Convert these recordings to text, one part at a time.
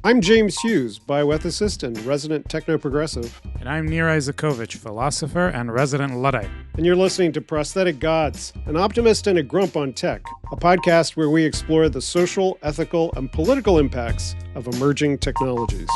I'm James Hughes, bioethicist and resident techno-progressive. And I'm Nir Eisikovits, philosopher and resident Luddite. And you're listening to Prosthetic Gods, an optimist and a grump on tech, a podcast where we explore the social, ethical, and political impacts of emerging technologies.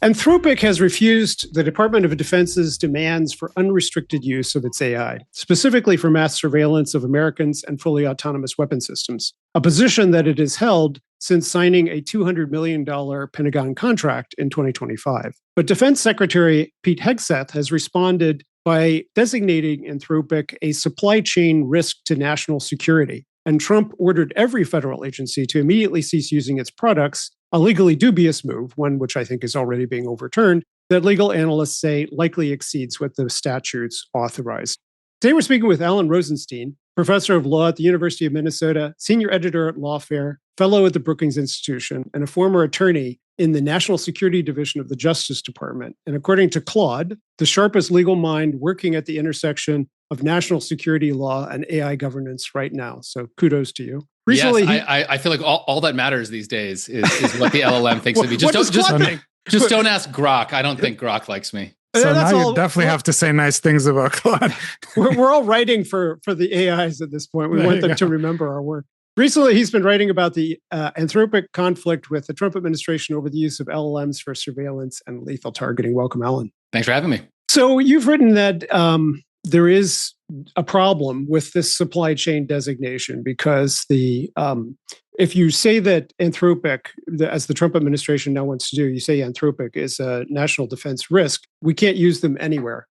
Anthropic has refused the Department of Defense's demands for unrestricted use of its AI, specifically for mass surveillance of Americans and fully autonomous weapon systems, a position that it has held since signing a $200 million Pentagon contract in 2025. But Defense Secretary Pete Hegseth has responded by designating Anthropic a supply chain risk to national security. And Trump ordered every federal agency to immediately cease using its products, a legally dubious move, one which I think is already being overturned, that legal analysts say likely exceeds what the statutes authorize. Today we're speaking with Alan Rozenshtein, professor of law at the University of Minnesota, senior editor at Lawfare, fellow at the Brookings Institution, and a former attorney in the National Security Division of the Justice Department. And according to Claude, the sharpest legal mind working at the intersection of national security law and AI governance right now. So kudos to you. Recently, yes, I feel like all that matters these days is what the LLM thinks of me. Just don't ask Grok. I don't think Grok likes me. So now you definitely have to say nice things about Claude. we're all writing for the AIs at this point. We want them to remember our work. Recently, he's been writing about the Anthropic conflict with the Trump administration over the use of LLMs for surveillance and lethal targeting. Welcome, Alan. Thanks for having me. So you've written that there is a problem with this supply chain designation because if you say that Anthropic, as the Trump administration now wants to do, you say Anthropic is a national defense risk, we can't use them anywhere.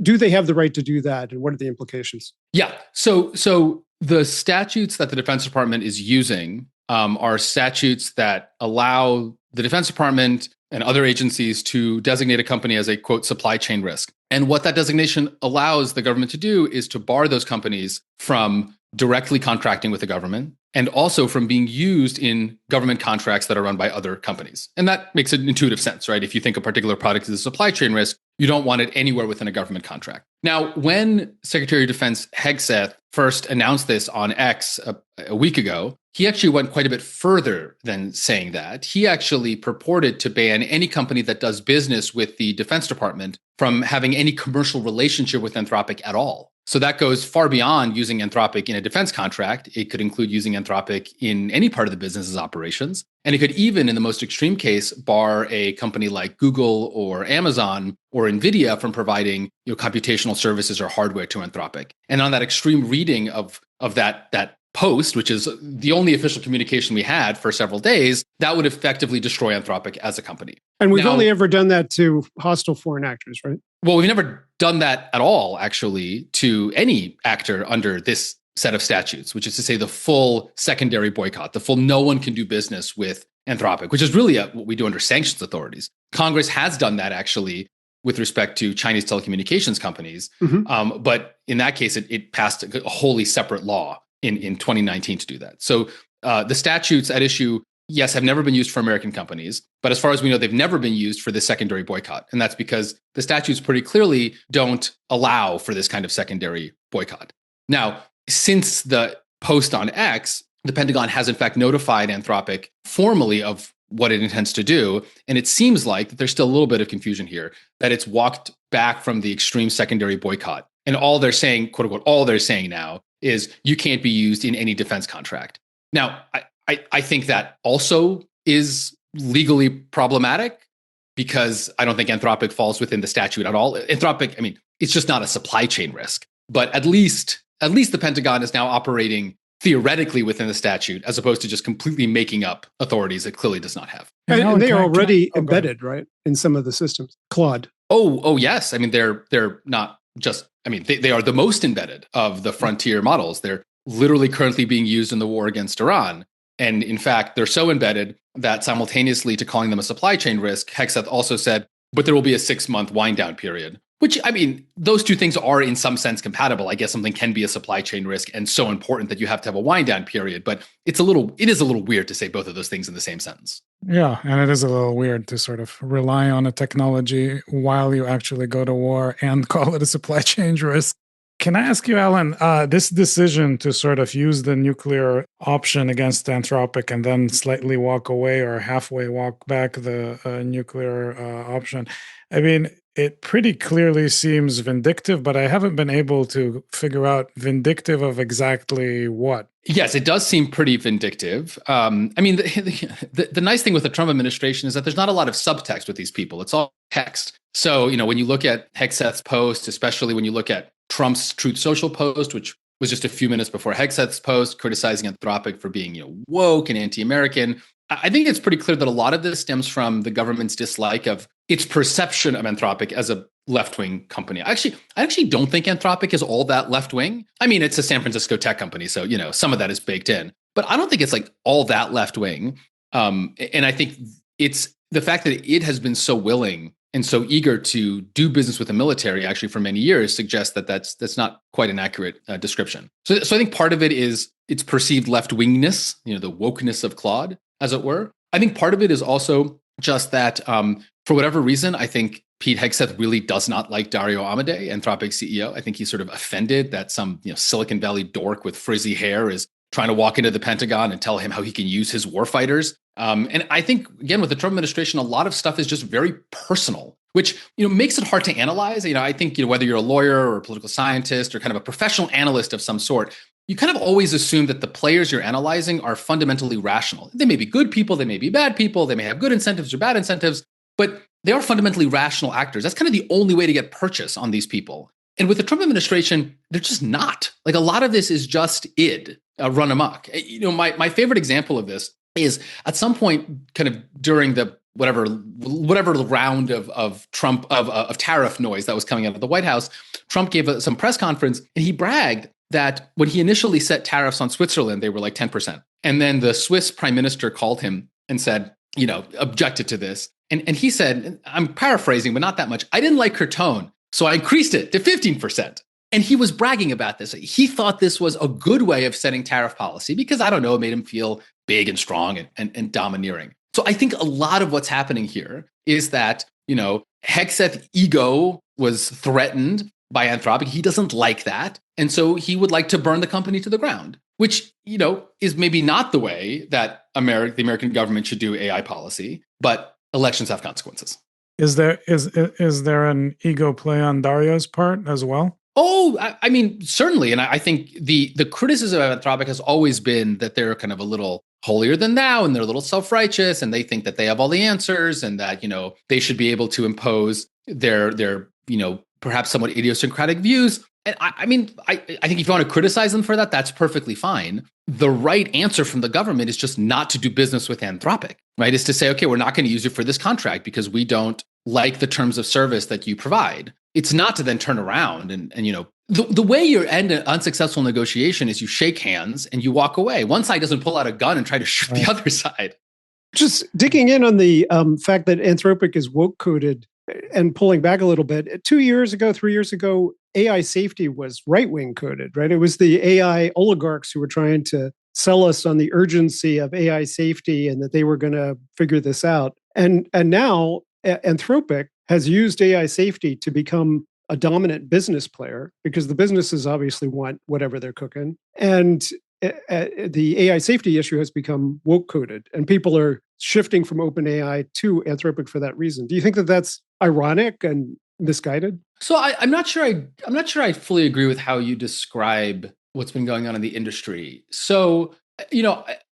Do they have the right to do that, and what are the implications? Yeah. So the statutes that the Defense Department is using are statutes that allow the Defense Department and other agencies to designate a company as a, quote, supply chain risk. And what that designation allows the government to do is to bar those companies from directly contracting with the government and also from being used in government contracts that are run by other companies. And that makes an intuitive sense, right? If you think a particular product is a supply chain risk, you don't want it anywhere within a government contract. Now, when Secretary of Defense Hegseth first announced this on X a week ago, he actually went quite a bit further than saying that. He actually purported to ban any company that does business with the Defense Department from having any commercial relationship with Anthropic at all. So that goes far beyond using Anthropic in a defense contract. It could include using Anthropic in any part of the business's operations. And it could even, in the most extreme case, bar a company like Google or Amazon or NVIDIA from providing computational services or hardware to Anthropic. And on that extreme reading of that post, which is the only official communication we had for several days, that would effectively destroy Anthropic as a company. And we've only ever done that to hostile foreign actors, right? Well, we've never done that at all, actually, to any actor under this set of statutes, which is to say the full secondary boycott, the full no one can do business with Anthropic, which is really what we do under sanctions authorities. Congress has done that, actually, with respect to Chinese telecommunications companies. Mm-hmm. But in that case, it passed a wholly separate law in 2019 to do that. So the statutes at issue, yes, have never been used for American companies. But as far as we know, they've never been used for this secondary boycott. And that's because the statutes pretty clearly don't allow for this kind of secondary boycott. Now, since the post on X, the Pentagon has in fact notified Anthropic formally of what it intends to do. And it seems like that there's still a little bit of confusion here, that it's walked back from the extreme secondary boycott. And all they're saying, quote unquote, all they're saying now is you can't be used in any defense contract. Now, I think that also is legally problematic because I don't think Anthropic falls within the statute at all. Anthropic, it's just not a supply chain risk. But at least the Pentagon is now operating theoretically within the statute as opposed to just completely making up authorities it clearly does not have. And they are already embedded, right, in some of the systems. Claude. Oh, yes. They're not just, they are the most embedded of the frontier models. They're literally currently being used in the war against Iran. And in fact, they're so embedded that simultaneously to calling them a supply chain risk, Hegseth also said, but there will be a 6-month wind down period Which, I mean, those two things are in some sense compatible. I guess something can be a supply chain risk and so important that you have to have a wind down period. But it is a little weird to say both of those things in the same sentence. Yeah, and it is a little weird to sort of rely on a technology while you actually go to war and call it a supply chain risk. Can I ask you, Alan, this decision to sort of use the nuclear option against Anthropic and then slightly walk away or halfway walk back the nuclear option, I mean, it pretty clearly seems vindictive, but I haven't been able to figure out vindictive of exactly what. Yes, it does seem pretty vindictive. I mean, the nice thing with the Trump administration is that there's not a lot of subtext with these people. It's all text. So, when you look at Hegseth's post, especially when you look at Trump's Truth Social post, which was just a few minutes before Hegseth's post, criticizing Anthropic for being, woke and anti-American, I think it's pretty clear that a lot of this stems from the government's dislike of its perception of Anthropic as a left-wing company. I actually don't think Anthropic is all that left-wing. I mean, it's a San Francisco tech company, so some of that is baked in. But I don't think it's like all that left-wing. And I think it's the fact that it has been so willing and so eager to do business with the military actually for many years suggests that that's not quite an accurate description. So I think part of it is its perceived left-wingness, the wokeness of Claude, as it were. I think part of it is also just that for whatever reason, I think Pete Hegseth really does not like Dario Amodei, Anthropic CEO. I think he's sort of offended that some Silicon Valley dork with frizzy hair is trying to walk into the Pentagon and tell him how he can use his warfighters. And I think, again, with the Trump administration, a lot of stuff is just very personal, which makes it hard to analyze. I think whether you're a lawyer or a political scientist or kind of a professional analyst of some sort, you kind of always assume that the players you're analyzing are fundamentally rational. They may be good people, they may be bad people, they may have good incentives or bad incentives, but they are fundamentally rational actors. That's kind of the only way to get purchase on these people. And with the Trump administration, they're just not. Like, a lot of this is just run amok. My favorite example of this is at some point, kind of during the whatever round of Trump of tariff noise that was coming out of the White House, Trump gave some press conference and he bragged that when he initially set tariffs on Switzerland, they were like 10%. And then the Swiss prime minister called him and said, objected to this. And he said, I'm paraphrasing, but not that much, I didn't like her tone, so I increased it to 15%. And he was bragging about this. He thought this was a good way of setting tariff policy because, I don't know, it made him feel big and strong and domineering. So I think a lot of what's happening here is that, Hegseth's ego was threatened by Anthropic. He doesn't like that. And so he would like to burn the company to the ground, which, is maybe not the way that the American government should do AI policy, but elections have consequences. Is there an ego play on Dario's part as well? Oh, I mean, certainly. And I think the criticism of Anthropic has always been that they're kind of a little holier than thou and they're a little self-righteous and they think that they have all the answers and that, they should be able to impose their perhaps somewhat idiosyncratic views. And I think if you want to criticize them for that, that's perfectly fine. The right answer from the government is just not to do business with Anthropic, right? Is to say, okay, we're not going to use you for this contract because we don't like the terms of service that you provide. It's not to then turn around and the way you end an unsuccessful negotiation is you shake hands and you walk away. One side doesn't pull out a gun and try to shoot the other side. Just digging in on the fact that Anthropic is woke coded and pulling back a little bit. 3 years ago, AI safety was right-wing coded, right? It was the AI oligarchs who were trying to sell us on the urgency of AI safety and that they were going to figure this out. And now Anthropic has used AI safety to become a dominant business player because the businesses obviously want whatever they're cooking. And the AI safety issue has become woke coded and people are shifting from OpenAI to Anthropic for that reason. Do you think that that's ironic and misguided? So I'm not sure I fully agree with how you describe what's been going on in the industry. So,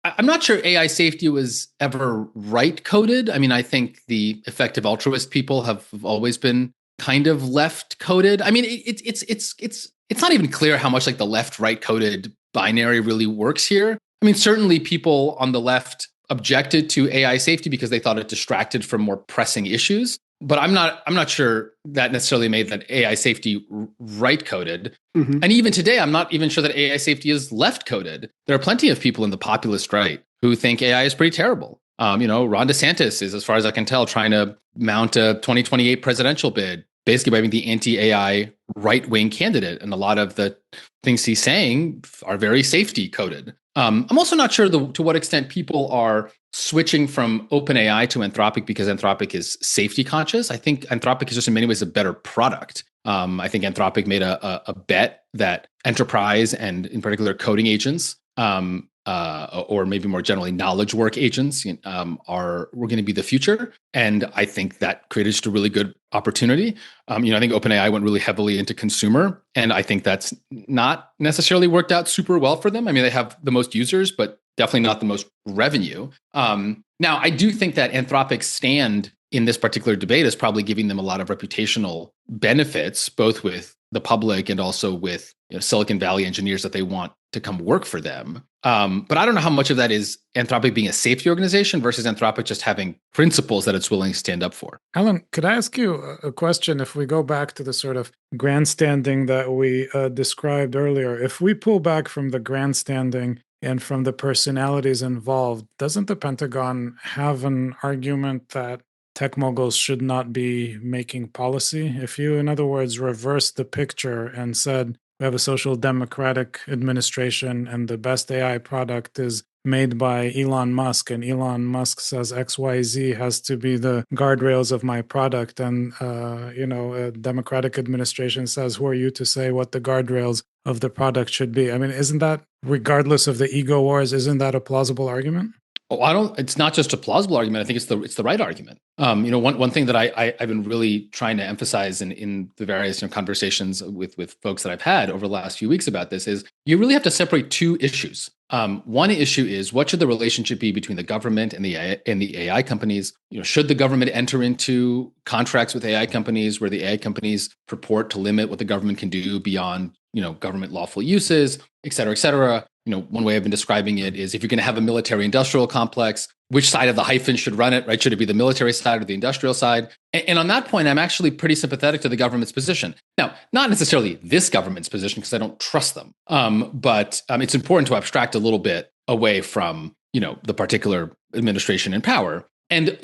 I'm not sure AI safety was ever right coded. I mean, I think the effective altruist people have always been kind of left coded. I mean, it's not even clear how much like the left right coded binary really works here. I mean, certainly people on the left objected to AI safety because they thought it distracted from more pressing issues. But I'm not sure that necessarily made that AI safety right coded. Mm-hmm. And even today, I'm not even sure that AI safety is left coded. There are plenty of people in the populist right who think AI is pretty terrible. Ron DeSantis is, as far as I can tell, trying to mount a 2028 presidential bid basically by being the anti-AI right-wing candidate. And a lot of the things he's saying are very safety coded. I'm also not sure to what extent people are switching from OpenAI to Anthropic because Anthropic is safety conscious. I think Anthropic is just in many ways a better product. I think Anthropic made a bet that enterprise and in particular coding agents, or maybe more generally knowledge work agents, were going to be the future. And I think that created just a really good opportunity. I think OpenAI went really heavily into consumer, and I think that's not necessarily worked out super well for them. I mean, they have the most users, but definitely not the most revenue. Now, I do think that Anthropic's stand in this particular debate is probably giving them a lot of reputational benefits, both with the public and also with Silicon Valley engineers that they want to come work for them. But I don't know how much of that is Anthropic being a safety organization versus Anthropic just having principles that it's willing to stand up for. Alan, could I ask you a question? If we go back to the sort of grandstanding that we described earlier, if we pull back from the grandstanding and from the personalities involved, doesn't the Pentagon have an argument that tech moguls should not be making policy? If you, in other words, reversed the picture and said, we have a social democratic administration and the best AI product is made by Elon Musk, and Elon Musk says XYZ has to be the guardrails of my product, and a democratic administration says, who are you to say what the guardrails of the product should be? I mean, isn't that, regardless of the ego wars, isn't that a plausible argument? Oh, it's not just a plausible argument. I think it's the right argument. One thing that I've been really trying to emphasize in the various conversations with folks that I've had over the last few weeks about this is you really have to separate two issues. One issue is what should the relationship be between the government and the AI companies? Should the government enter into contracts with AI companies where the AI companies purport to limit what the government can do beyond government lawful uses, et cetera, et cetera? One way I've been describing it is if you're going to have a military industrial complex, which side of the hyphen should run it, right? Should it be the military side or the industrial side? And on that point, I'm actually pretty sympathetic to the government's position. Now, not necessarily this government's position because I don't trust them. But it's important to abstract a little bit away from, the particular administration in power. And,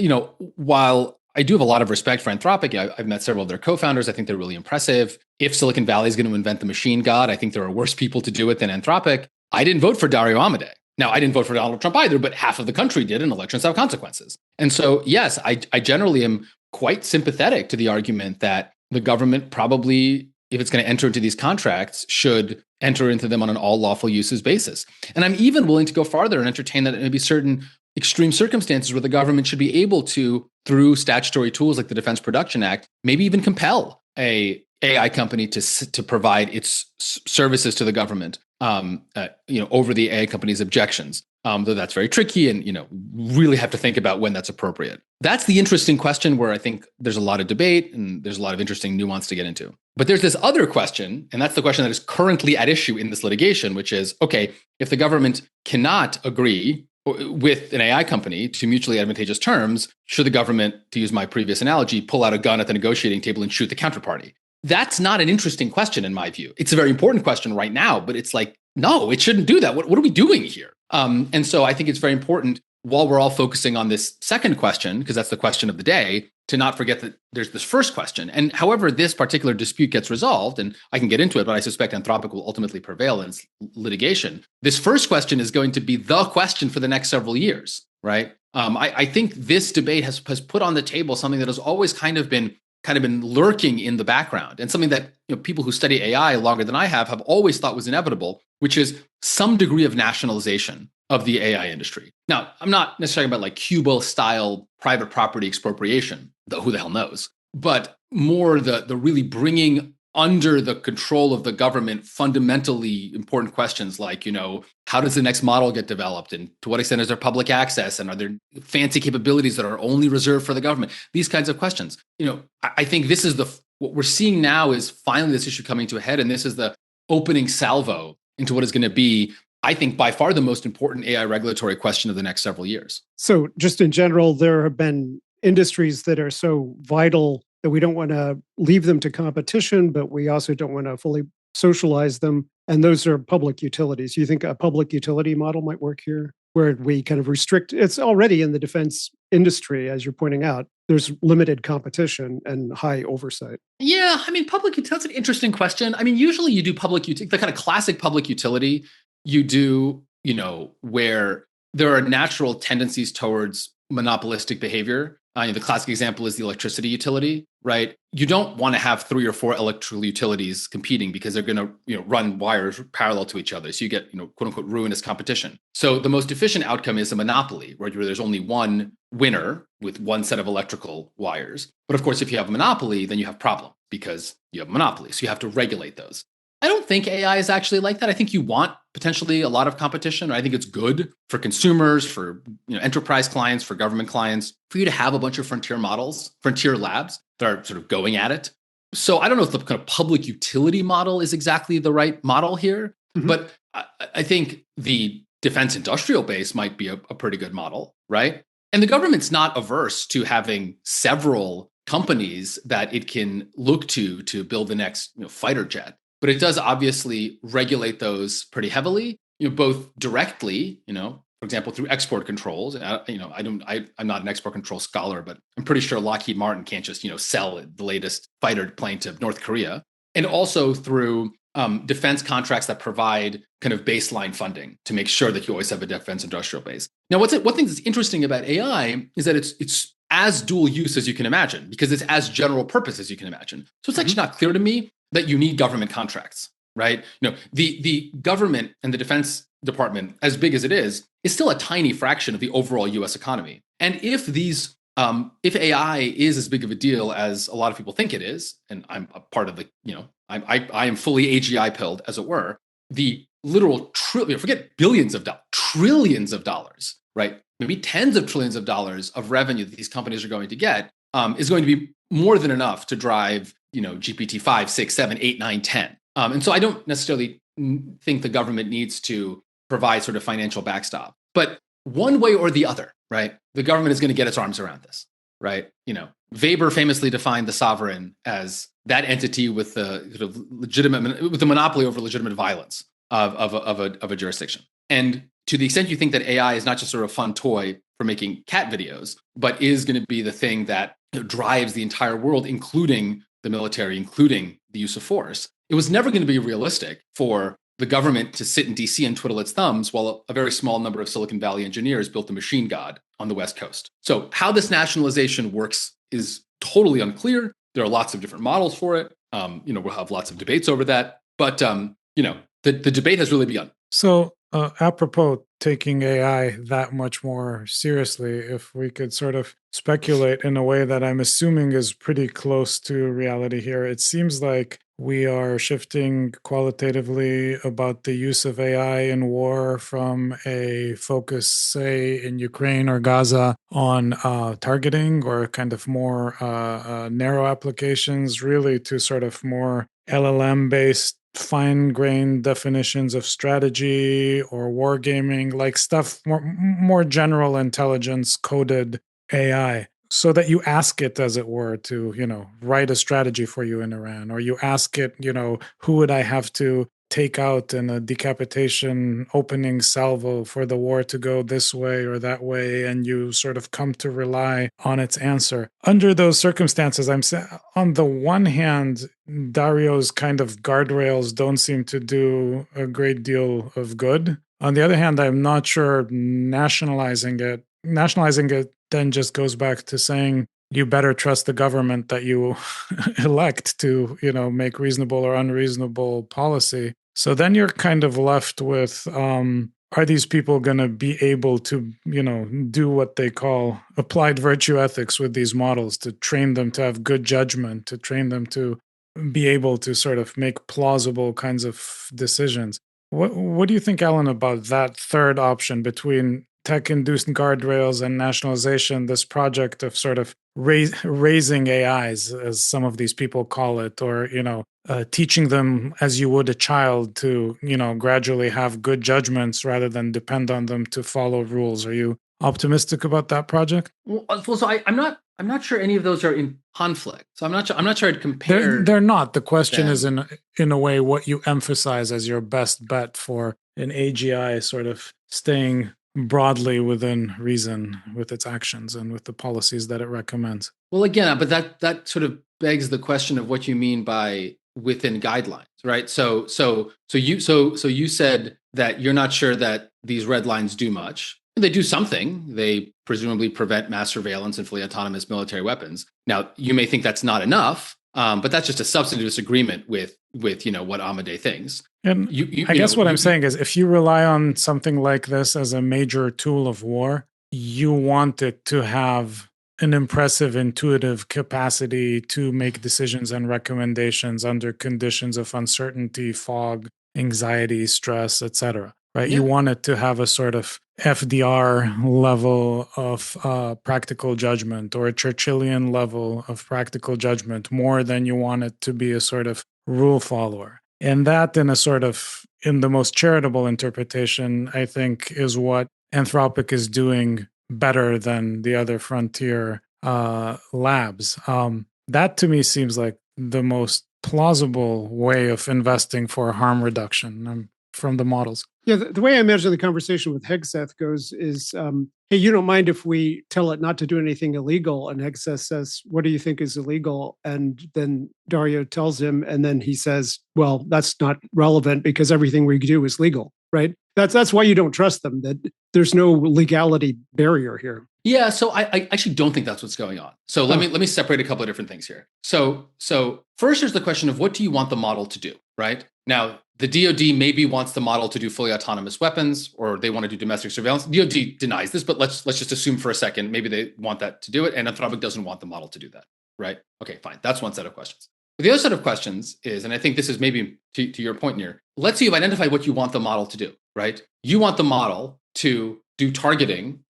while I do have a lot of respect for Anthropic, I've met several of their co-founders. I think they're really impressive. If Silicon Valley is going to invent the machine god, I think there are worse people to do it than Anthropic. I didn't vote for Dario Amodei. Now, I didn't vote for Donald Trump either, but half of the country did, and elections have consequences. And so, yes, I generally am quite sympathetic to the argument that the government probably, if it's going to enter into these contracts, should enter into them on an all lawful uses basis. And I'm even willing to go farther and entertain that maybe certain extreme circumstances where the government should be able to, through statutory tools like the Defense Production Act, maybe even compel a AI company to provide its services to the government, over the AI company's objections. Though that's very tricky, and really have to think about when that's appropriate. That's the interesting question where I think there's a lot of debate and there's a lot of interesting nuance to get into. But there's this other question, and that's the question that is currently at issue in this litigation, which is, okay, if the government cannot agree with an AI company to mutually advantageous terms, should the government, to use my previous analogy, pull out a gun at the negotiating table and shoot the counterparty? That's not an interesting question in my view. It's a very important question right now, but it's like, no, it shouldn't do that. What are we doing here? And so I think it's very important, while we're all focusing on this second question, because that's the question of the day, to not forget that there's this first question. And however this particular dispute gets resolved, and I can get into it, but I suspect Anthropic will ultimately prevail in its litigation. This first question is going to be the question for the next several years, right? I think this debate has put on the table something that has always kind of been lurking in the background, and something that people who study AI longer than I have always thought was inevitable, which is some degree of nationalization of the AI industry. Now, I'm not necessarily about like Cuba-style private property expropriation, though who the hell knows, but more the really bringing under the control of the government fundamentally important questions like, how does the next model get developed? And to what extent is there public access? And are there fancy capabilities that are only reserved for the government? These kinds of questions. I think this is what we're seeing now is finally this issue coming to a head. And this is the opening salvo into what is going to be, I think, by far the most important AI regulatory question of the next several years. So just in general, there have been industries that are so vital that we don't want to leave them to competition, but we also don't want to fully socialize them. And those are public utilities. You think a public utility model might work here? where we kind of restrict. It's already in the defense industry, as you're pointing out. There's limited competition and high oversight. Yeah, I mean, that's an interesting question. I mean, usually you do public utility, the kind of classic public utility you do, where there are natural tendencies towards monopolistic behavior. The classic example is the electricity utility, right? You don't want to have 3 or 4 electrical utilities competing because they're going to, run wires parallel to each other. So you get, quote unquote, ruinous competition. So the most efficient outcome is a monopoly, right? Where there's only one winner with one set of electrical wires. But of course, if you have a monopoly, then you have problem because you have a monopoly. So you have to regulate those. I don't think AI is actually like that. I think you want potentially a lot of competition. I think it's good for consumers, for enterprise clients, for government clients, for you to have a bunch of frontier models, frontier labs that are sort of going at it. So I don't know if the kind of public utility model is exactly the right model here, but I think the defense industrial base might be a pretty good model, right? And the government's not averse to having several companies that it can look to build the next fighter jet. But it does obviously regulate those pretty heavily, both directly, for example, through export controls. And I'm not an export control scholar, but I'm pretty sure Lockheed Martin can't just sell the latest fighter plane to North Korea, and also through defense contracts that provide kind of baseline funding to make sure that you always have a defense industrial base. Now, one thing that's interesting about AI is that it's as dual use as you can imagine, because it's as general purpose as you can imagine. So it's actually not clear to me that you need government contracts, right? The government and the Defense Department, as big as it is still a tiny fraction of the overall U.S. economy. And if AI is as big of a deal as a lot of people think it is, and I'm a part of the, I am fully AGI pilled, as it were, the literal forget billions of dollars, trillions of dollars, right? Maybe tens of trillions of dollars of revenue that these companies are going to get is going to be more than enough to drive GPT 5, 6, 7, 8, 9, 10. And so I don't necessarily think the government needs to provide sort of financial backstop. But one way or the other, right, the government is going to get its arms around this, right? Weber famously defined the sovereign as that entity with the sort of with the monopoly over legitimate violence of a jurisdiction. And to the extent you think that AI is not just sort of a fun toy for making cat videos, but is going to be the thing that drives the entire world, including the military, including the use of force, it was never going to be realistic for the government to sit in DC and twiddle its thumbs while a very small number of Silicon Valley engineers built the machine god on the West Coast. So how this nationalization works is totally unclear. There are lots of different models for it. We'll have lots of debates over that. But, the debate has really begun. So apropos taking AI that much more seriously, if we could sort of speculate in a way that I'm assuming is pretty close to reality here, it seems like we are shifting qualitatively about the use of AI in war from a focus, say, in Ukraine or Gaza on targeting or kind of more narrow applications, really to sort of more LLM-based fine-grained definitions of strategy or wargaming, like stuff, more general intelligence coded AI, so that you ask it, as it were, to, write a strategy for you in Iran, or you ask it, who would I have to take out in a decapitation opening salvo for the war to go this way or that way, and you sort of come to rely on its answer. Under those circumstances, I'm saying, on the one hand, Dario's kind of guardrails don't seem to do a great deal of good. On the other hand, I'm not sure nationalizing it then just goes back to saying you better trust the government that you elect to, make reasonable or unreasonable policy. So then you're kind of left with, are these people going to be able to, do what they call applied virtue ethics with these models, to train them to have good judgment, to train them to be able to sort of make plausible kinds of decisions? What do you think, Alan, about that third option between tech-induced guardrails and nationalization, this project of sort of raising AIs, as some of these people call it, or, teaching them as you would a child to, gradually have good judgments rather than depend on them to follow rules? Are you optimistic about that project? Well, so I'm not sure any of those are in conflict. So I'm not sure I'd compare. They're not. The question is in a way what you emphasize as your best bet for an AGI sort of staying broadly within reason with its actions and with the policies that it recommends. Well, again, but that sort of begs the question of what you mean by within guidelines, right? So you said that you're not sure that these red lines do much. They do something. They presumably prevent mass surveillance and fully autonomous military weapons. Now, you may think that's not enough, but that's just a substantive disagreement with what Amadei thinks. And I guess what I'm saying is, if you rely on something like this as a major tool of war, you want it to have an impressive intuitive capacity to make decisions and recommendations under conditions of uncertainty, fog, anxiety, stress, etc. Right? Yeah. You want it to have a sort of FDR level of practical judgment, or a Churchillian level of practical judgment, more than you want it to be a sort of rule follower. And that, in the most charitable interpretation, I think, is what Anthropic is doing better than the other frontier labs. That to me seems like the most plausible way of investing for harm reduction from the models. Yeah, the way I imagine the conversation with Hegseth goes is, hey, you don't mind if we tell it not to do anything illegal? And Hegseth says, what do you think is illegal? And then Dario tells him, and then he says, well, that's not relevant because everything we do is legal, right? That's why you don't trust them, that there's no legality barrier here. Yeah, so I actually don't think that's what's going on. So let me separate a couple of different things here. So first, there's the question of what do you want the model to do, right? Now, the DoD maybe wants the model to do fully autonomous weapons, or they want to do domestic surveillance. DoD denies this, but let's just assume for a second maybe they want that to do it, and Anthropic doesn't want the model to do that, right? Okay, fine. That's one set of questions. But the other set of questions is, and I think this is maybe to your point here, let's say you've identified what you want the model to do, right? You want the model to do targeting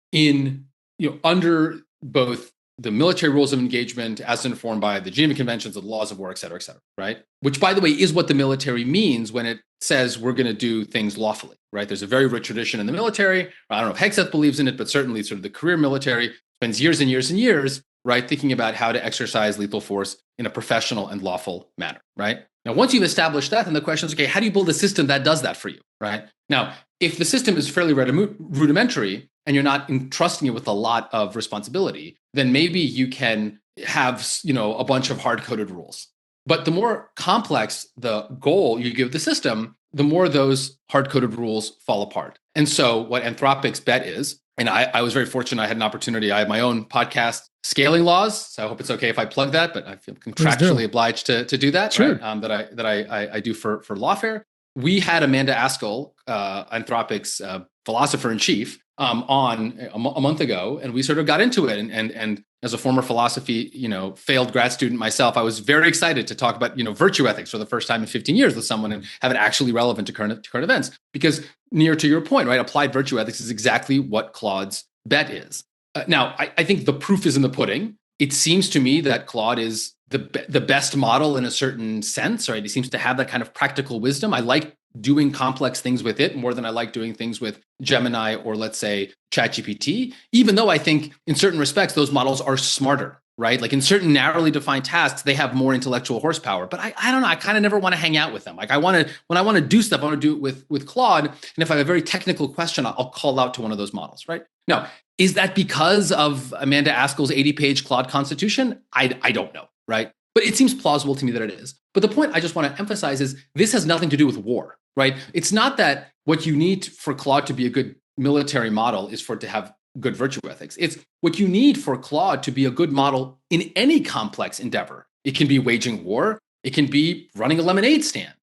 under both the military rules of engagement as informed by the Geneva Conventions, the laws of war, et cetera, right? Which, by the way, is what the military means when it says we're going to do things lawfully, right? There's a very rich tradition in the military. I don't know if Hegseth believes in it, but certainly sort of the career military spends years and years and years, right, thinking about how to exercise lethal force in a professional and lawful manner, right? Now, once you've established that, then the question is, okay, how do you build a system that does that for you, right? Now, if the system is fairly rudimentary and you're not entrusting it with a lot of responsibility, then maybe you can have, a bunch of hard-coded rules. But the more complex the goal you give the system, the more those hard-coded rules fall apart. And so what Anthropic's bet is, and I was very fortunate, I had an opportunity, I have my own podcast, Scaling Laws, so I hope it's okay if I plug that, but I feel contractually obliged to do that, sure. Right? That I do for Lawfare. We had Amanda Askell, Anthropic's philosopher-in-chief, on a month ago, and we sort of got into it. And as a former philosophy, failed grad student myself, I was very excited to talk about, virtue ethics for the first time in 15 years with someone and have it actually relevant to current events. Because near to your point, right, applied virtue ethics is exactly what Claude's bet is. Now, I think the proof is in the pudding. It seems to me that Claude is the best model in a certain sense, right? He seems to have that kind of practical wisdom. I like doing complex things with it more than I like doing things with Gemini or, let's say, ChatGPT, even though I think in certain respects, those models are smarter, right? Like in certain narrowly defined tasks, they have more intellectual horsepower, but I don't know. I kind of never want to hang out with them. Like when I want to do stuff, I want to do it with Claude. And if I have a very technical question, I'll call out to one of those models, right? Now, is that because of Amanda Askell's 80-page Claude constitution? I don't know, right? But it seems plausible to me that it is. But the point I just want to emphasize is this has nothing to do with war, right? It's not that what you need for Claude to be a good military model is for it to have good virtue ethics. It's what you need for Claude to be a good model in any complex endeavor. It can be waging war. It can be running a lemonade stand,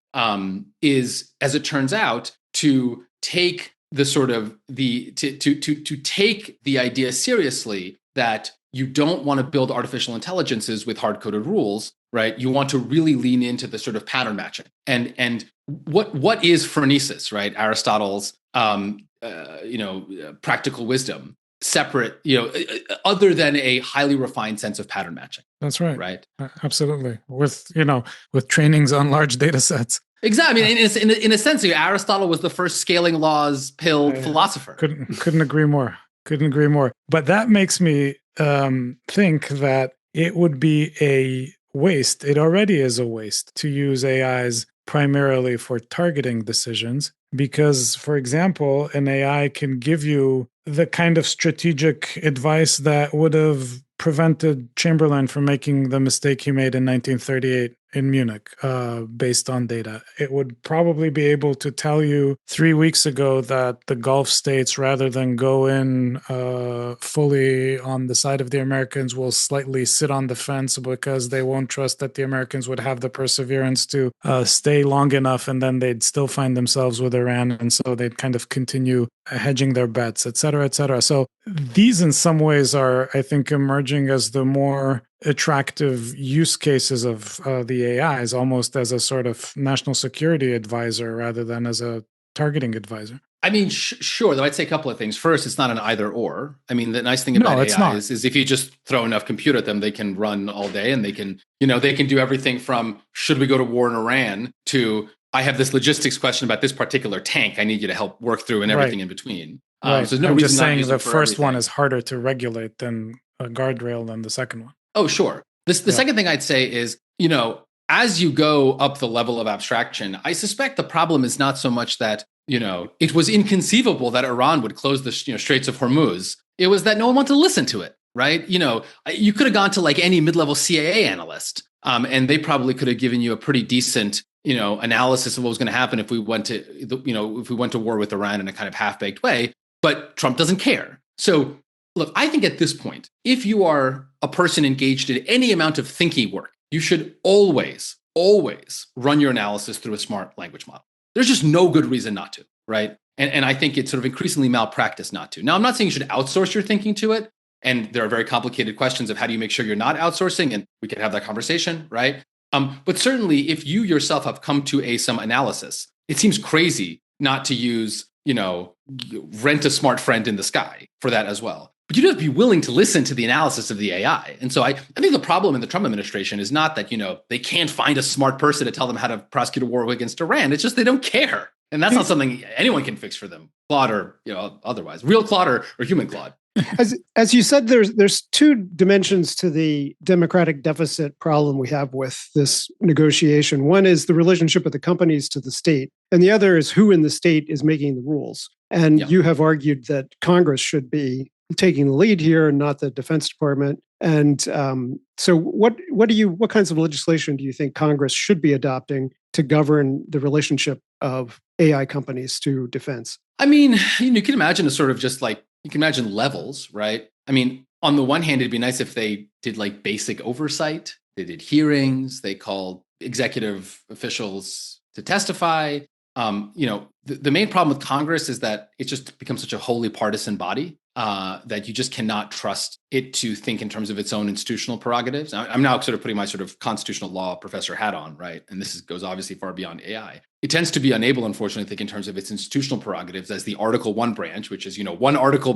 is, as it turns out, to take the sort of to take the idea seriously that you don't want to build artificial intelligences with hard-coded rules, right? You want to really lean into the sort of pattern matching. And what is phronesis, right? Aristotle's practical wisdom, separate, other than a highly refined sense of pattern matching. That's right. Right. Absolutely. With trainings on large data sets. Exactly. I mean, in a sense, Aristotle was the first scaling laws pilled philosopher. Couldn't agree more. Couldn't agree more. But that makes me think that it would be a waste. It already is a waste to use AIs primarily for targeting decisions, because, for example, an AI can give you the kind of strategic advice that would have prevented Chamberlain from making the mistake he made in 1938 in Munich, based on data. It would probably be able to tell you 3 weeks ago that the Gulf states, rather than go in fully on the side of the Americans, will slightly sit on the fence because they won't trust that the Americans would have the perseverance to stay long enough, and then they'd still find themselves with Iran, and so they'd kind of continue hedging their bets, et cetera, et cetera. So these in some ways are, I think, emerging as the more attractive use cases of the AIs, almost as a sort of national security advisor rather than as a targeting advisor. I mean, sure, though I'd say a couple of things. First, it's not an either or. I mean, the nice thing about AI is if you just throw enough compute at them, they can run all day, and they can do everything from should we go to war in Iran to I have this logistics question about this particular tank I need you to help work through, and everything in between. Right. So there's no I'm reason just not saying use the it for first everything. one is harder to regulate than a guardrail than the second one. Oh, sure. The second thing I'd say is, as you go up the level of abstraction, I suspect the problem is not so much that, it was inconceivable that Iran would close the Straits of Hormuz. It was that no one wanted to listen to it, right? You could have gone to like any mid-level CIA analyst, and they probably could have given you a pretty decent, analysis of what was going to happen if we went to war with Iran in a kind of half-baked way. But Trump doesn't care. So look, I think at this point, if you are a person engaged in any amount of thinking work, you should always run your analysis through a smart language model. There's just no good reason not to, right? And I think it's sort of increasingly malpractice not to. Now, I'm not saying you should outsource your thinking to it. And there are very complicated questions of how do you make sure you're not outsourcing? And we can have that conversation, right? But certainly, if you yourself have come to some analysis, it seems crazy not to use, rent a smart friend in the sky for that as well. But you have to be willing to listen to the analysis of the AI. And so I think the problem in the Trump administration is not that, they can't find a smart person to tell them how to prosecute a war against Iran. It's just they don't care. And that's not something anyone can fix for them, Claude or otherwise, real Claude or human Claude. As you said, there's two dimensions to the democratic deficit problem we have with this negotiation. One is the relationship of the companies to the state, and the other is who in the state is making the rules. And you have argued that Congress should be taking the lead here, and not the Defense Department. And so, what kinds of legislation do you think Congress should be adopting to govern the relationship of AI companies to defense? I mean, you can imagine a sort of just like, you can imagine levels, right? I mean, on the one hand, it'd be nice if they did like basic oversight. They did hearings. They called executive officials to testify. The main problem with Congress is that it just becomes such a wholly partisan body that you just cannot trust it to think in terms of its own institutional prerogatives. I'm now sort of putting my sort of constitutional law professor hat on, right? And this goes obviously far beyond AI. It tends to be unable, unfortunately, to think in terms of its institutional prerogatives as the Article 1 branch, which is, one article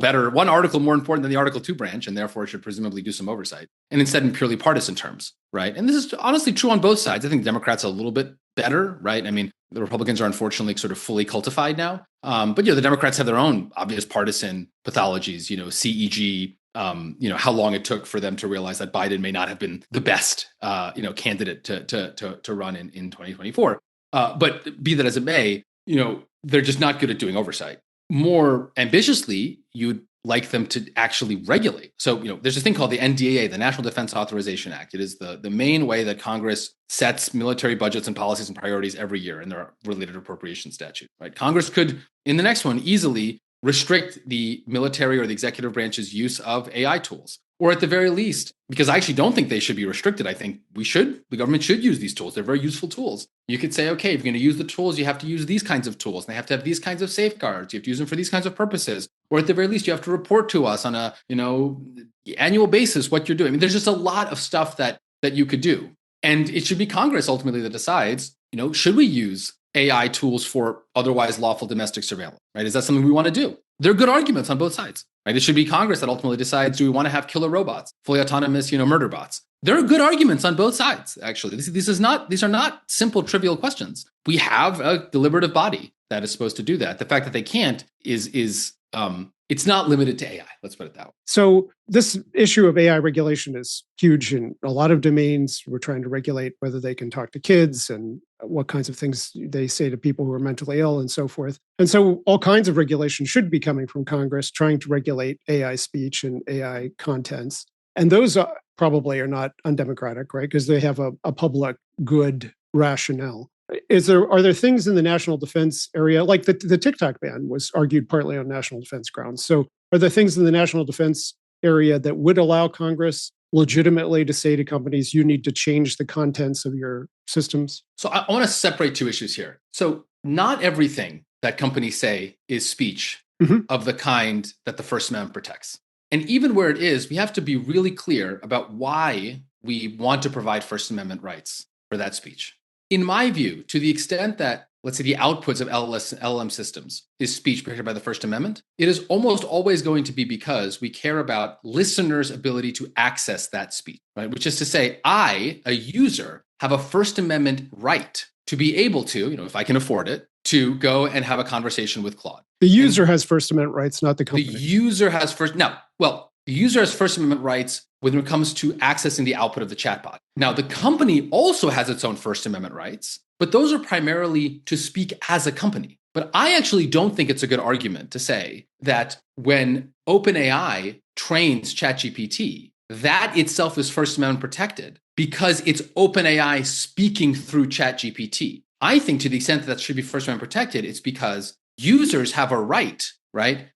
more important than the Article 2 branch, and therefore it should presumably do some oversight. And instead in purely partisan terms, right? And this is honestly true on both sides. I think Democrats are a little bit better, right? I mean, the Republicans are unfortunately sort of fully cultified now. But the Democrats have their own obvious partisan pathologies, CEG, how long it took for them to realize that Biden may not have been the best, candidate to run in 2024. But be that as it may, they're just not good at doing oversight. More ambitiously, you'd like them to actually regulate. So, there's this thing called the NDAA, the National Defense Authorization Act. It is the main way that Congress sets military budgets and policies and priorities every year, and there are related appropriation statutes, right? Congress could, in the next one, easily restrict the military or the executive branch's use of AI tools. Or at the very least, because I actually don't think they should be restricted. I think the government should use these tools. They're very useful tools. You could say, okay, if you're going to use the tools, you have to use these kinds of tools. And they have to have these kinds of safeguards. You have to use them for these kinds of purposes. Or at the very least, you have to report to us on a, annual basis what you're doing. I mean, there's just a lot of stuff that you could do. And it should be Congress ultimately that decides, should we use AI tools for otherwise lawful domestic surveillance, right? Is that something we want to do? There are good arguments on both sides, right? It should be Congress that ultimately decides, do we want to have killer robots, fully autonomous, murder bots? There are good arguments on both sides, actually. These are not simple, trivial questions. We have a deliberative body that is supposed to do that. The fact that they can't is It's not limited to AI. Let's put it that way. So this issue of AI regulation is huge in a lot of domains. We're trying to regulate whether they can talk to kids and what kinds of things they say to people who are mentally ill and so forth. And so all kinds of regulation should be coming from Congress trying to regulate AI speech and AI contents. And those probably are not undemocratic, right? Because they have a public good rationale. Are there things in the national defense area, like the TikTok ban was argued partly on national defense grounds? So are there things in the national defense area that would allow Congress legitimately to say to companies, you need to change the contents of your systems? So I want to separate two issues here. So not everything that companies say is speech of the kind that the First Amendment protects. And even where it is, we have to be really clear about why we want to provide First Amendment rights for that speech. In my view, to the extent that, let's say, the outputs of LLM systems is speech protected by the First Amendment, it is almost always going to be because we care about listeners' ability to access that speech, right? Which is to say, I, a user, have a First Amendment right to be able to, if I can afford it, to go and have a conversation with Claude. The user has First Amendment rights, not the company. The user has the user has First Amendment rights when it comes to accessing the output of the chatbot. Now, the company also has its own First Amendment rights, but those are primarily to speak as a company. But I actually don't think it's a good argument to say that when OpenAI trains ChatGPT, that itself is First Amendment protected because it's OpenAI speaking through ChatGPT. I think to the extent that should be First Amendment protected, it's because users have a right,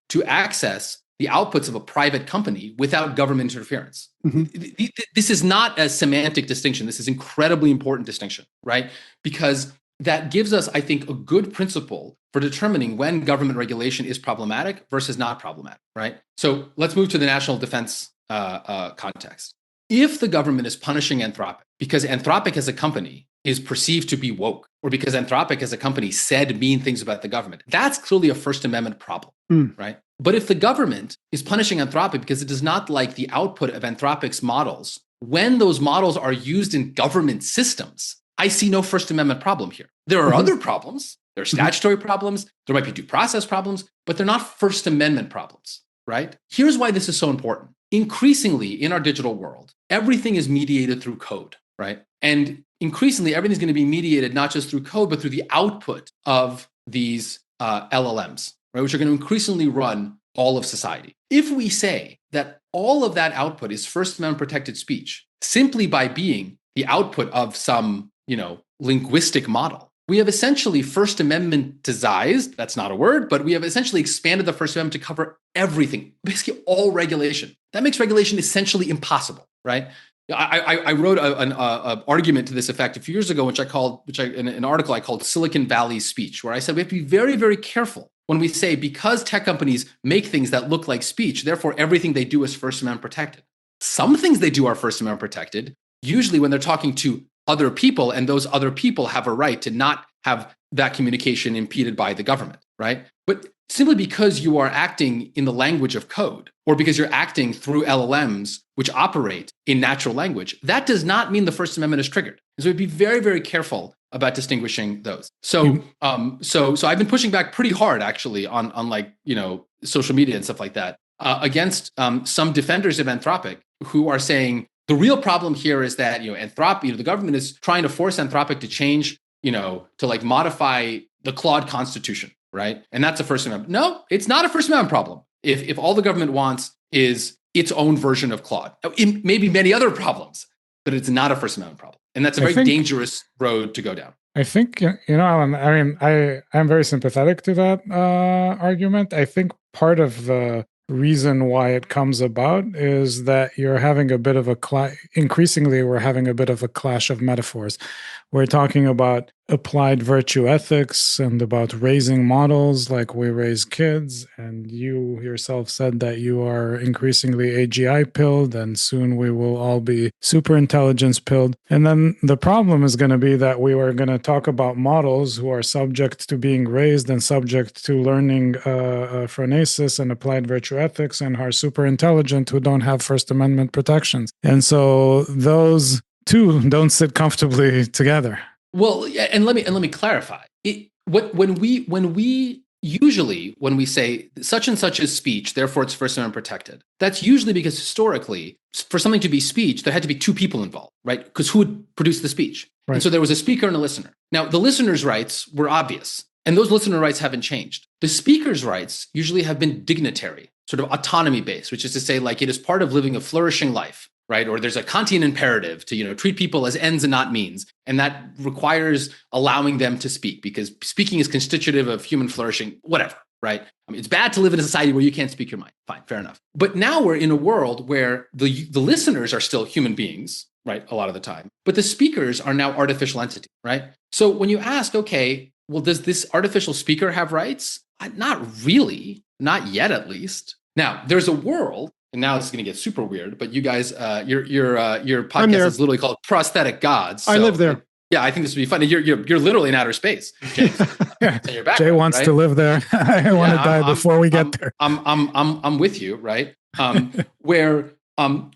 to access the outputs of a private company without government interference. This is not a semantic distinction. This is incredibly important distinction, right? Because that gives us, I think, a good principle for determining when government regulation is problematic versus not problematic, right? So let's move to the national defense context. If the government is punishing Anthropic because Anthropic as a company is perceived to be woke, or because Anthropic as a company said mean things about the government, that's clearly a First Amendment problem, right? But if the government is punishing Anthropic because it does not like the output of Anthropic's models, when those models are used in government systems, I see no First Amendment problem here. There are other problems. There are statutory problems. There might be due process problems, but they're not First Amendment problems, right? Here's why this is so important. Increasingly in our digital world, everything is mediated through code, right? And increasingly, everything's going to be mediated not just through code, but through the output of these LLMs, right, which are going to increasingly run all of society. If we say that all of that output is First Amendment protected speech simply by being the output of some, linguistic model, we have essentially First Amendmentized, that's not a word, but we have essentially expanded the First Amendment to cover everything, basically all regulation. That makes regulation essentially impossible, right? I wrote an argument to this effect a few years ago, in an article I called Silicon Valley speech, where I said we have to be very, very careful when we say because tech companies make things that look like speech, therefore everything they do is First Amendment protected. Some things they do are First Amendment protected, usually when they're talking to other people, and those other people have a right to not have that communication impeded by the government, right? But simply because you are acting in the language of code, or because you're acting through LLMs, which operate in natural language, that does not mean the First Amendment is triggered. So we'd be very, very careful about distinguishing those. So I've been pushing back pretty hard, actually, on social media and stuff like that, against some defenders of Anthropic who are saying the real problem here is that Anthropic, the government is trying to force Anthropic to change, to modify the Claude Constitution, right? And that's a First Amendment. No, it's not a First Amendment problem. If all the government wants is its own version of Claude, it may be many other problems, but it's not a First Amendment problem. And that's a very dangerous road to go down. I think, Alan, I'm very sympathetic to that argument. I think part of the reason why it comes about is that you're having a bit of increasingly we're having a bit of a clash of metaphors. We're talking about applied virtue ethics and about raising models like we raise kids, and you yourself said that you are increasingly AGI pilled, and soon we will all be super intelligence pilled. And then the problem is going to be that we are going to talk about models who are subject to being raised and subject to learning phronesis and applied virtue ethics and are super intelligent who don't have First Amendment protections. And so those two don't sit comfortably together. Well, and let me clarify. When we usually when we say such and such is speech, therefore it's First Amendment protected, that's usually because historically, for something to be speech, there had to be two people involved, right? Because who would produce the speech? Right. And so there was a speaker and a listener. Now, the listener's rights were obvious, and those listener rights haven't changed. The speaker's rights usually have been dignitary, sort of autonomy-based, which is to say, like, it is part of living a flourishing life, right? Or there's a Kantian imperative to, treat people as ends and not means. And that requires allowing them to speak, because speaking is constitutive of human flourishing, whatever, right? I mean, it's bad to live in a society where you can't speak your mind. Fine, fair enough. But now we're in a world where the listeners are still human beings, right? A lot of the time. But the speakers are now artificial entities, right? So when you ask, okay, well, does this artificial speaker have rights? Not really, not yet at least. Now, there's a world, and now this is going to get super weird, but you guys, your podcast is literally called Prosthetic Gods. So, I live there. Yeah, I think this would be fun. You're literally in outer space, James. Jay wants to live there. I want to die before we get there. I'm with you, right? Where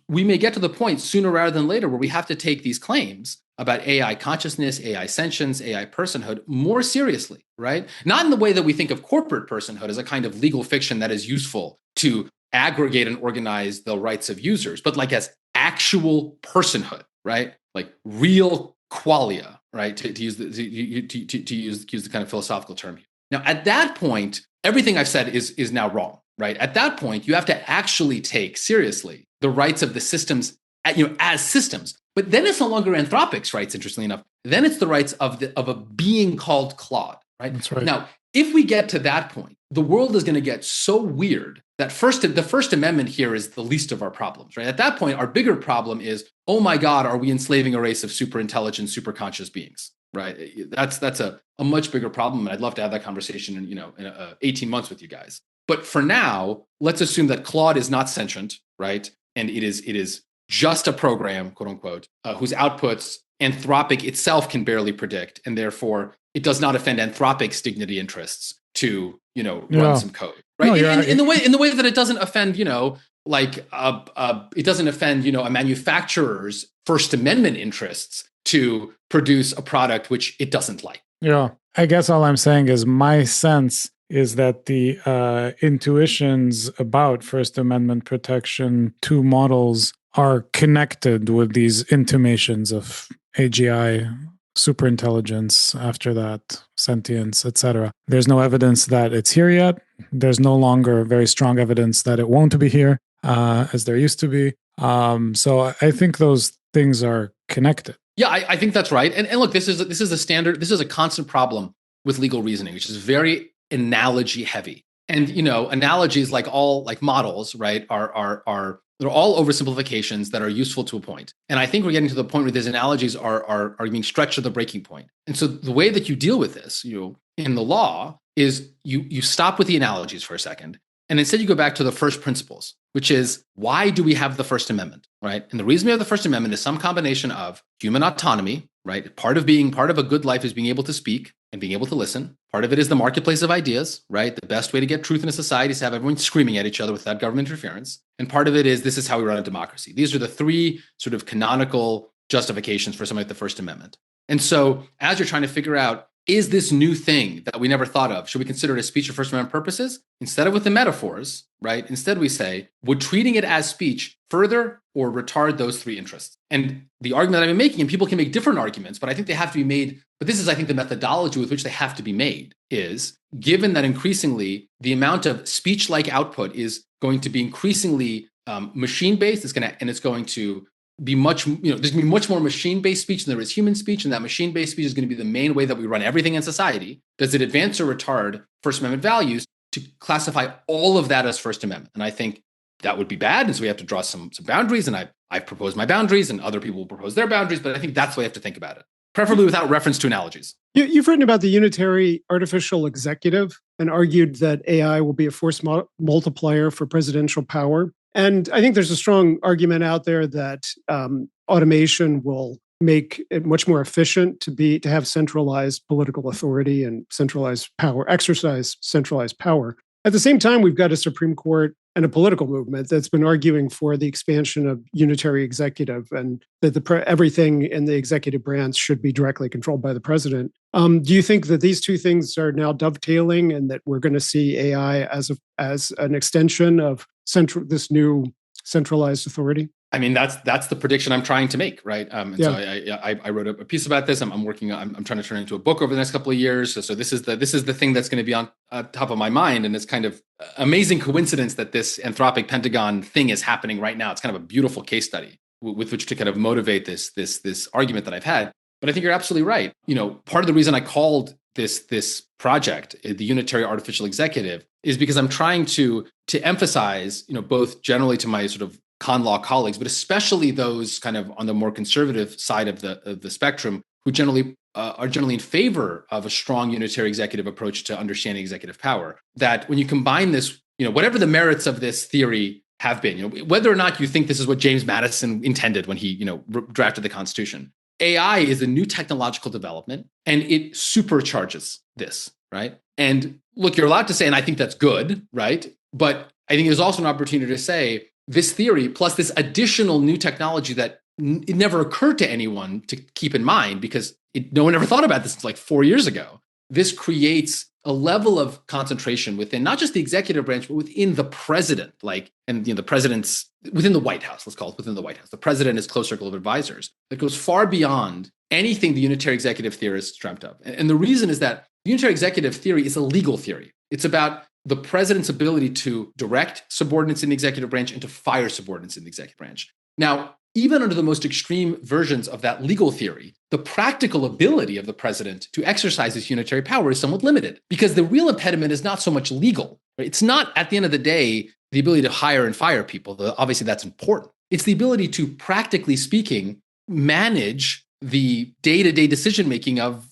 we may get to the point sooner rather than later where we have to take these claims about AI consciousness, AI sentience, AI personhood more seriously, right? Not in the way that we think of corporate personhood as a kind of legal fiction that is useful to aggregate and organize the rights of users, but like as actual personhood, right? Like real qualia, right? To use the kind of philosophical term here. Now, at that point, everything I've said is now wrong, right? At that point, you have to actually take seriously the rights of the systems, as systems. But then it's no longer Anthropic's rights, interestingly enough. Then it's the rights of a being called Claude, right? That's right. Now, if we get to that point, the world is going to get so weird that the First Amendment here is the least of our problems, right? At that point, our bigger problem is, oh my God, are we enslaving a race of super intelligent, super conscious beings, right? That's a much bigger problem, and I'd love to have that conversation in 18 months with you guys. But for now, let's assume that Claude is not sentient, right? And it is just a program, quote unquote, whose outputs Anthropic itself can barely predict, and therefore it does not offend Anthropic's dignity interests to run some code, right? No, in the way that it doesn't offend it doesn't offend a manufacturer's First Amendment interests to produce a product which it doesn't like. Yeah, I guess all I'm saying is my sense is that the intuitions about First Amendment protection to models are connected with these intimations of AGI, superintelligence, after that, sentience, etc. There's no evidence that it's here yet. There's no longer very strong evidence that it won't be here, as there used to be. So I think those things are connected. Yeah, I think that's right. And look, this is a constant problem with legal reasoning, which is very analogy heavy. And analogies, like models, right, are they're all oversimplifications that are useful to a point. And I think we're getting to the point where these analogies are being stretched to the breaking point. And so the way that you deal with this, in the law, is you stop with the analogies for a second, and instead you go back to the first principles, which is, why do we have the First Amendment, right? And the reason we have the First Amendment is some combination of human autonomy, right? Part of a good life is being able to speak and being able to listen. Part of it is the marketplace of ideas, right? The best way to get truth in a society is to have everyone screaming at each other without government interference. And part of it is, this is how we run a democracy. These are the three sort of canonical justifications for something like the First Amendment. And so as you're trying to figure out, is this new thing that we never thought of, should we consider it as speech for First Amendment purposes? Instead of with the metaphors, right? Instead we say, would treating it as speech further or retard those three interests? And the argument that I've been making, and people can make different arguments, but I think they have to be made, but this is, I think, the methodology with which they have to be made, is given that increasingly the amount of speech-like output is going to be increasingly machine-based, it's going to be there's going to be much more machine-based speech than there is human speech, and that machine-based speech is going to be the main way that we run everything in society. Does it advance or retard First Amendment values to classify all of that as First Amendment? And I think that would be bad, and so we have to draw some boundaries, and I've proposed my boundaries, and other people will propose their boundaries, but I think that's the way we have to think about it, preferably without reference to analogies. You've written about the unitary artificial executive and argued that AI will be a force multiplier for presidential power. And I think there's a strong argument out there that automation will make it much more efficient to have centralized political authority and exercise centralized power. At the same time, we've got a Supreme Court and a political movement that's been arguing for the expansion of unitary executive and that everything in the executive branch should be directly controlled by the president. Do you think that these two things are now dovetailing and that we're going to see AI as an extension of this new centralized authority? I mean, that's the prediction I'm trying to make, right? So I wrote a piece about this. I'm working on. I'm trying to turn it into a book over the next couple of years. So this is the thing that's going to be on top of my mind, and it's kind of amazing coincidence that this Anthropic Pentagon thing is happening right now. It's kind of a beautiful case study with which to kind of motivate this argument that I've had. But I think you're absolutely right. Part of the reason I called this project the Unitary Artificial Executive is because I'm trying to emphasize, both generally to my sort of con law colleagues, but especially those kind of on the more conservative side of the spectrum who generally are generally in favor of a strong unitary executive approach to understanding executive power, that when you combine this, whatever the merits of this theory have been, whether or not you think this is what James Madison intended when he, drafted the Constitution, AI is a new technological development and it supercharges this, right? And look, you're allowed to say, and I think that's good, right? But I think there's also an opportunity to say, this theory plus this additional new technology that it never occurred to anyone to keep in mind because no one ever thought about this until like 4 years ago. This creates a level of concentration within not just the executive branch, but within the president, the president's within the White House, let's call it within the White House. The president is close circle of advisors that goes far beyond anything the unitary executive theorists dreamt of. And the reason is that the unitary executive theory is a legal theory. It's about the president's ability to direct subordinates in the executive branch and to fire subordinates in the executive branch. Now, even under the most extreme versions of that legal theory, the practical ability of the president to exercise his unitary power is somewhat limited because the real impediment is not so much legal. Right? It's not, at the end of the day, the ability to hire and fire people. Obviously, that's important. It's the ability to, practically speaking, manage the day-to-day decision-making of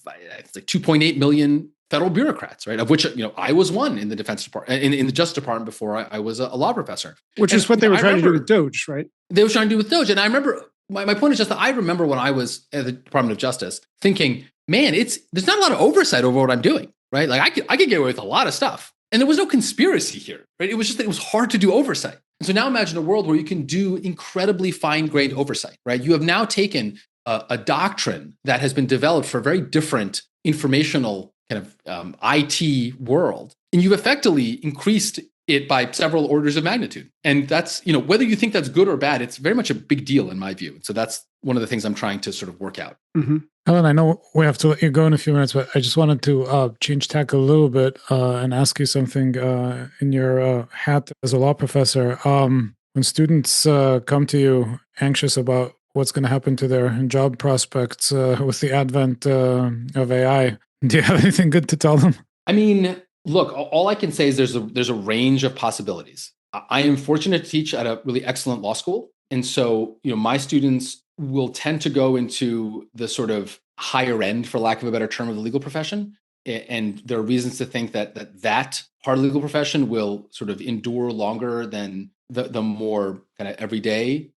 2.8 million federal bureaucrats, right? Of which, I was one in the Defense Department, in the Justice Department before I was a law professor. Which is what they were trying to do with DOGE, right? They were trying to do with DOGE. And I remember, my point is just that I remember when I was at the Department of Justice thinking, man, there's not a lot of oversight over what I'm doing, right? Like I could get away with a lot of stuff. And there was no conspiracy here, right? It was just that it was hard to do oversight. And so now imagine a world where you can do incredibly fine-grained oversight, right? You have now taken a doctrine that has been developed for a very different informational kind of IT world, and you've effectively increased it by several orders of magnitude. And that's, whether you think that's good or bad, it's very much a big deal in my view. So that's one of the things I'm trying to sort of work out. Mm-hmm. Alan, I know we have to let you go in a few minutes, but I just wanted to change tack a little bit and ask you something in your hat as a law professor. When students come to you anxious about what's going to happen to their job prospects with the advent of AI, do you have anything good to tell them? I mean, look, all I can say is there's a range of possibilities. I am fortunate to teach at a really excellent law school. And so, my students will tend to go into the sort of higher end, for lack of a better term, of the legal profession. And there are reasons to think that part of the legal profession will sort of endure longer than the more kind of everyday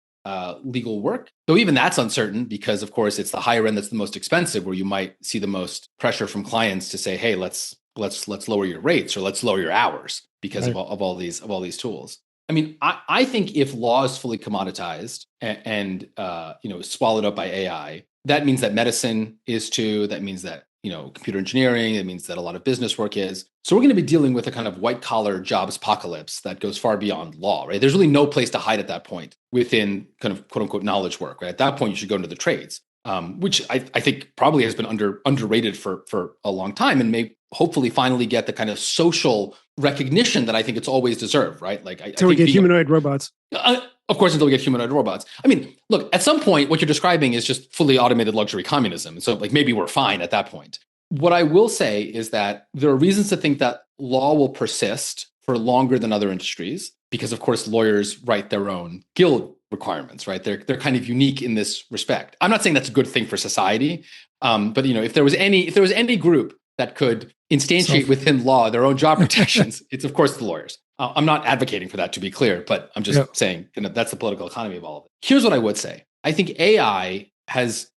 legal work. Though even that's uncertain because, of course, it's the higher end that's the most expensive, where you might see the most pressure from clients to say, "Hey, let's lower your rates or let's lower your hours because of all these tools." I mean, I think if law is fully commoditized and swallowed up by AI, that means that medicine is too. That means that computer engineering. It means that a lot of business work is. So we're going to be dealing with a kind of white collar jobs apocalypse that goes far beyond law, right? There's really no place to hide at that point within kind of quote unquote knowledge work, right? At that point, you should go into the trades, which I think probably has been underrated for a long time and may hopefully finally get the kind of social recognition that I think it's always deserved, right? Like until we get humanoid robots. Of course, until we get humanoid robots. I mean, look, at some point, what you're describing is just fully automated luxury communism. So maybe we're fine at that point. What I will say is that there are reasons to think that law will persist for longer than other industries, because of course, lawyers write their own guild requirements, right? They're kind of unique in this respect. I'm not saying that's a good thing for society, but if there was any group that could instantiate within law their own job protections, it's of course the lawyers. I'm not advocating for that, to be clear, but I'm just saying that's the political economy of all of it. Here's what I would say. I think AI has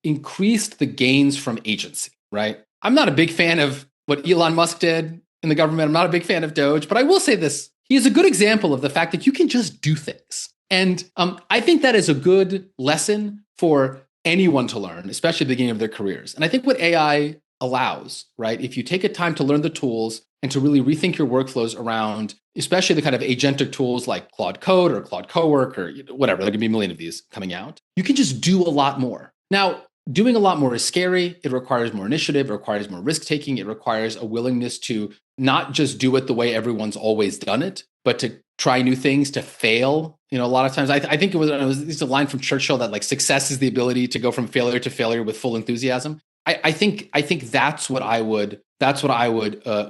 increased the gains from agency, right? I'm not a big fan of what Elon Musk did in the government. I'm not a big fan of DOGE, but I will say this he is a good example of the fact that you can just do things. And I think that is a good lesson for anyone to learn, especially at the beginning of their careers. And I think what AI allows, right, if you take a time to learn the tools and to really rethink your workflows around, especially the kind of agentic tools like Claude Code or Claude Cowork or whatever, there could be a million of these coming out, you can just do a lot more. Now, doing a lot more is scary. It requires more initiative, it requires more risk-taking, it requires a willingness to not just do it the way everyone's always done it, but to try new things, to fail. A lot of times, I think it's a line from Churchill that like success is the ability to go from failure to failure with full enthusiasm. I think that's what I would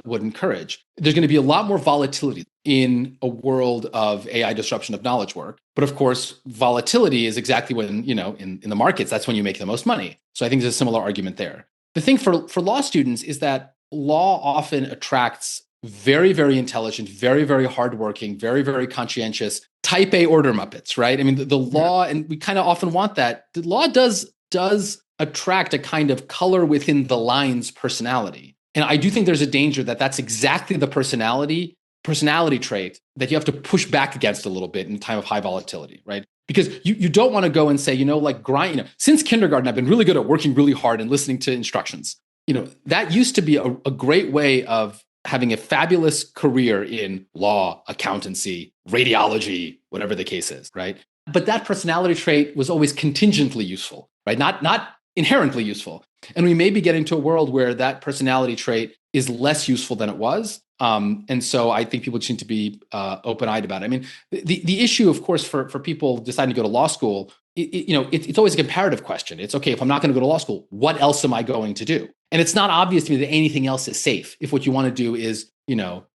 encourage. There's going to be a lot more volatility in a world of AI disruption of knowledge work. But of course, volatility is exactly when, in the markets, that's when you make the most money. So I think there's a similar argument there. The thing for law students is that law often attracts very, very intelligent, very, very hardworking, very, very conscientious type A order muppets, right? I mean, the law, and we kind of often want that. The law does attract a kind of color within the lines personality. And I do think there's a danger that that's exactly the personality trait that you have to push back against a little bit in a time of high volatility, right? Because you don't want to go and say, since kindergarten, I've been really good at working really hard and listening to instructions. That used to be a great way of having a fabulous career in law, accountancy, radiology, whatever the case is, right? But that personality trait was always contingently useful, right? Not inherently useful. And we may be getting to a world where that personality trait is less useful than it was. And so I think people just need to be open-eyed about it. I mean, the issue, of course, for people deciding to go to law school, it's always a comparative question. It's okay, if I'm not going to go to law school, what else am I going to do? And it's not obvious to me that anything else is safe if what you want to do is,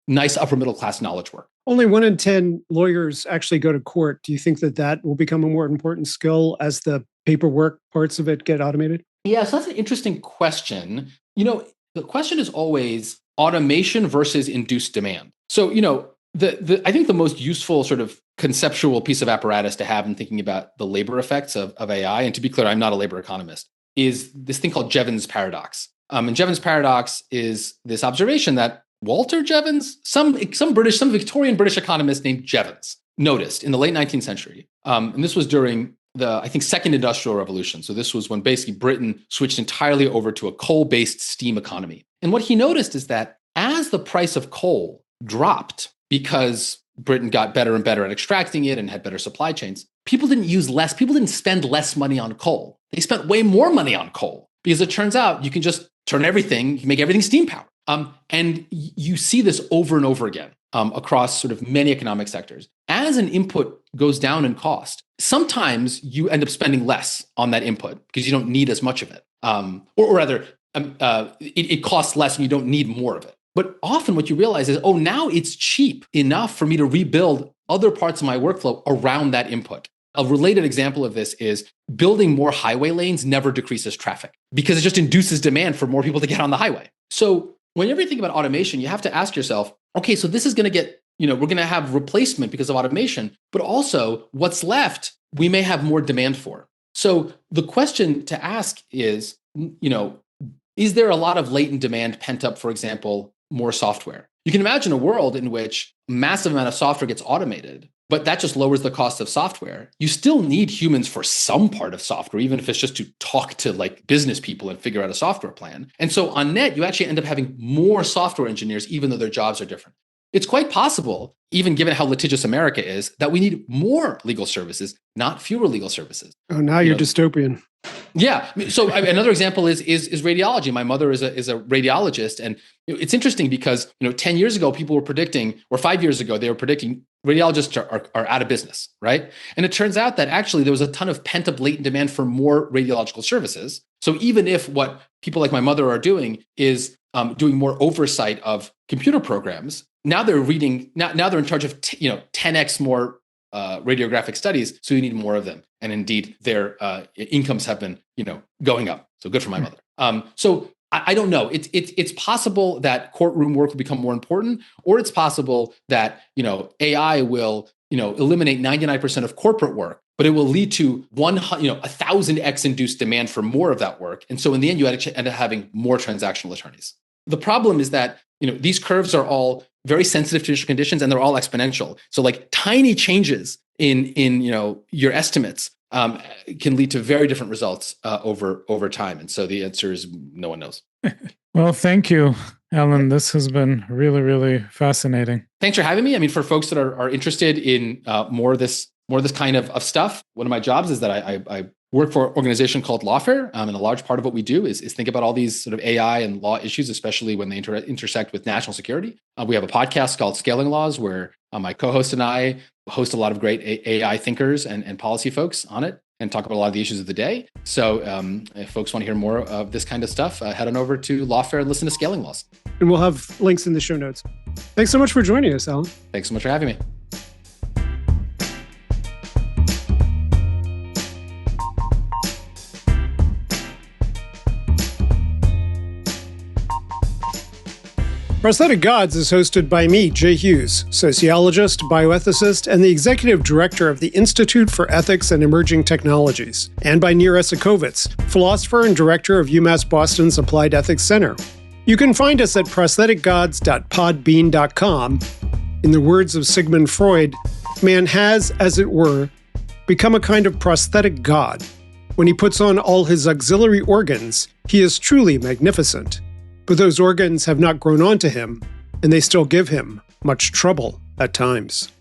nice upper middle class knowledge work. Only 1 in 10 lawyers actually go to court. Do you think that will become a more important skill as the paperwork parts of it get automated? Yeah, so that's an interesting question. The question is always automation versus induced demand. So, I think the most useful sort of conceptual piece of apparatus to have in thinking about the labor effects of AI, and to be clear, I'm not a labor economist, is this thing called Jevons paradox. And Jevons paradox is this observation that Walter Jevons, some Victorian British economist named Jevons, noticed in the late 19th century. And this was during the, I think, Second Industrial Revolution. So this was when basically Britain switched entirely over to a coal-based steam economy. And what he noticed is that as the price of coal dropped because Britain got better and better at extracting it and had better supply chains, people didn't spend less money on coal. They spent way more money on coal because it turns out you can just turn everything, you can make everything steam powered. And you see this over and over again across sort of many economic sectors. As an input goes down in cost, sometimes you end up spending less on that input because you don't need as much of it. Or rather, it costs less and you don't need more of it. But often what you realize is, now it's cheap enough for me to rebuild other parts of my workflow around that input. A related example of this is building more highway lanes never decreases traffic because it just induces demand for more people to get on the highway. So whenever you think about automation, you have to ask yourself, okay, so this is going to get, we're going to have replacement because of automation, but also what's left, we may have more demand for. So the question to ask is, is there a lot of latent demand pent up, for example, more software? You can imagine a world in which a massive amount of software gets automated, but that just lowers the cost of software. You still need humans for some part of software, even if it's just to talk to like business people and figure out a software plan. And so on net, you actually end up having more software engineers, even though their jobs are different. It's quite possible, even given how litigious America is, that we need more legal services, not fewer legal services. Oh, now you're dystopian. Yeah. So another example is radiology. My mother is a radiologist, and it's interesting because 10 years ago people were predicting, or 5 years ago they were predicting, radiologists are out of business, right? And it turns out that actually there was a ton of pent-up latent demand for more radiological services. So even if what people like my mother are doing is doing more oversight of computer programs, now they're reading. Now they're in charge of 10x more radiographic studies, so you need more of them. And indeed, their incomes have been, going up. So good for my mother. So I don't know. It's possible that courtroom work will become more important, or it's possible that AI will eliminate 99% of corporate work, but it will lead to 1,000x induced demand for more of that work. And so in the end, you end up having more transactional attorneys. The problem is that these curves are all very sensitive to initial conditions, and they're all exponential. So like tiny changes in your estimates can lead to very different results over time. And so the answer is no one knows. Well, thank you, Alan. This has been really, really fascinating. Thanks for having me. I mean, for folks that are interested in more of this kind of stuff, one of my jobs is that I work for an organization called Lawfare, and a large part of what we do is think about all these sort of AI and law issues, especially when they intersect with national security. We have a podcast called Scaling Laws, where my co-host and I host a lot of great AI thinkers and policy folks on it, and talk about a lot of the issues of the day. So if folks want to hear more of this kind of stuff, head on over to Lawfare and listen to Scaling Laws. And we'll have links in the show notes. Thanks so much for joining us, Alan. Thanks so much for having me. Prosthetic Gods is hosted by me, Jay Hughes, sociologist, bioethicist, and the executive director of the Institute for Ethics and Emerging Technologies, and by Nir Eisikovits, philosopher and director of UMass Boston's Applied Ethics Center. You can find us at prostheticgods.podbean.com. In the words of Sigmund Freud, man has, as it were, become a kind of prosthetic god. When he puts on all his auxiliary organs, he is truly magnificent. But those organs have not grown onto him, and they still give him much trouble at times.